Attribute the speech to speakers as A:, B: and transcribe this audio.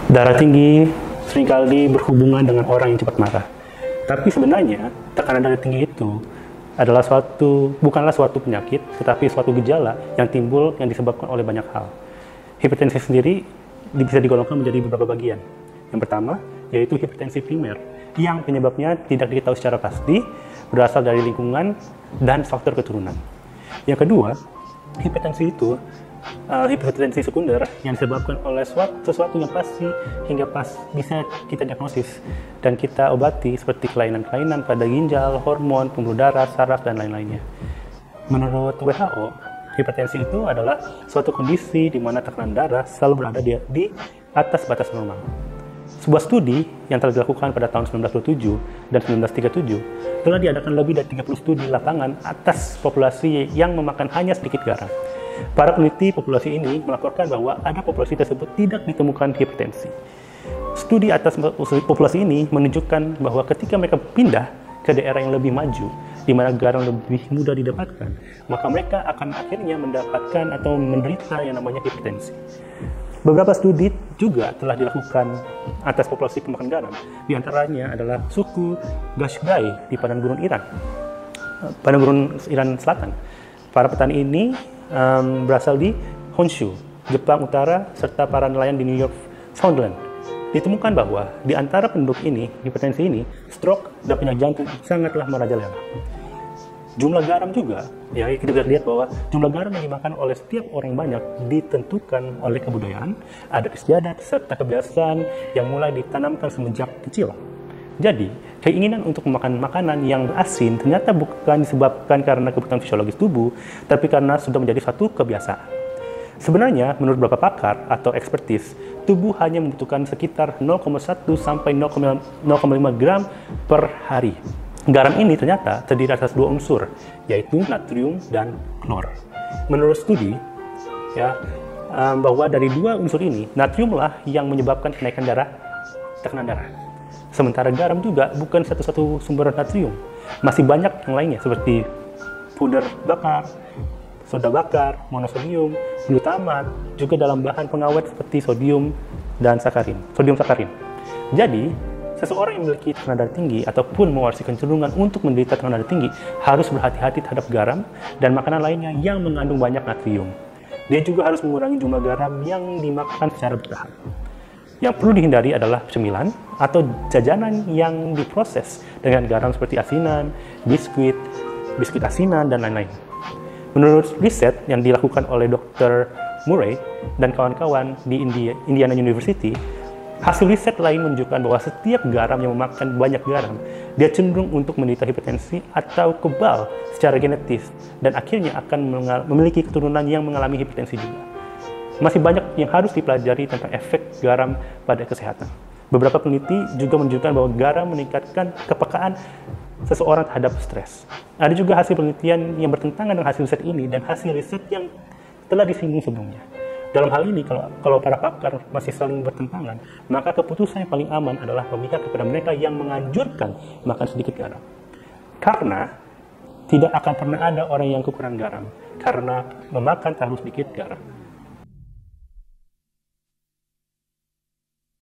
A: Darah tinggi seringkali berhubungan dengan orang yang cepat marah. Tapi sebenarnya tekanan darah tinggi itu adalah bukanlah suatu penyakit, tetapi suatu gejala yang timbul yang disebabkan oleh banyak hal. Hipertensi sendiri bisa digolongkan menjadi beberapa bagian. Yang pertama yaitu hipertensi primer, yang penyebabnya tidak diketahui secara pasti, berasal dari lingkungan dan faktor keturunan. Yang kedua, hipertensi sekunder yang disebabkan oleh sesuatu yang pasti hingga bisa kita diagnosis dan kita obati, seperti kelainan-kelainan pada ginjal, hormon, pembuluh darah, saraf, dan lain-lainnya. Menurut WHO, hipertensi itu adalah suatu kondisi di mana tekanan darah selalu berada di atas batas normal. Sebuah studi yang telah dilakukan pada tahun 1927 dan 1937 telah diadakan lebih dari 30 studi lapangan atas populasi yang memakan hanya sedikit garam. Para peneliti populasi ini melaporkan bahwa ada populasi tersebut tidak ditemukan hipertensi. Studi atas populasi ini menunjukkan bahwa ketika mereka pindah ke daerah yang lebih maju, di mana garam lebih mudah didapatkan, maka mereka akan akhirnya mendapatkan atau menderita yang namanya hipertensi. Beberapa studi juga telah dilakukan atas populasi pemakan garam. Di antaranya adalah suku Qashqai di padang gurun Iran Selatan. Para petani ini berasal di Honshu, Jepang Utara, serta para nelayan di New York, Foundland. Ditemukan bahwa di antara penduduk ini, hipertensi ini, stroke dan penyakit jantung sangatlah merajalela. Jumlah garam juga, ya kita bisa lihat bahwa jumlah garam yang dimakan oleh setiap orang banyak ditentukan oleh kebudayaan, adat istiadat, serta kebiasaan yang mulai ditanamkan semenjak kecil. Jadi, keinginan untuk memakan makanan yang asin ternyata bukan disebabkan karena kebutuhan fisiologis tubuh, tapi karena sudah menjadi satu kebiasaan. Sebenarnya, menurut beberapa pakar atau ekspertis, tubuh hanya membutuhkan sekitar 0,1 sampai 0,5 gram per hari. Garam ini ternyata terdiri atas dua unsur, yaitu natrium dan klor. Menurut studi, bahwa dari dua unsur ini, natriumlah yang menyebabkan kenaikan tekanan darah. Sementara garam juga bukan satu-satu sumber natrium. Masih banyak yang lainnya seperti puder bakar, soda bakar, monosodium, glutamat, juga dalam bahan pengawet seperti sodium sakarin. Jadi, seseorang yang memiliki tekanan darah tinggi ataupun mewarisi kecenderungan untuk menderita tekanan darah tinggi harus berhati-hati terhadap garam dan makanan lainnya yang mengandung banyak natrium. Dia juga harus mengurangi jumlah garam yang dimakan secara bertahap. Yang perlu dihindari adalah cemilan atau jajanan yang diproses dengan garam seperti asinan, biskuit asinan, dan lain-lain. Menurut riset yang dilakukan oleh Dr. Murray dan kawan-kawan di Indiana University, hasil riset lain menunjukkan bahwa setiap garam yang memakan banyak garam, dia cenderung untuk menderita hipertensi atau kebal secara genetis, dan akhirnya akan memiliki keturunan yang mengalami hipertensi juga. Masih banyak yang harus dipelajari tentang efek garam pada kesehatan. Beberapa peneliti juga menunjukkan bahwa garam meningkatkan kepekaan seseorang terhadap stres. Ada juga hasil penelitian yang bertentangan dengan hasil riset ini dan hasil riset yang telah disinggung sebelumnya. Dalam hal ini, kalau para pakar masih saling bertentangan, maka keputusan yang paling aman adalah memihak kepada mereka yang menganjurkan makan sedikit garam. Karena tidak akan pernah ada orang yang kekurangan garam, karena memakan terlalu sedikit garam.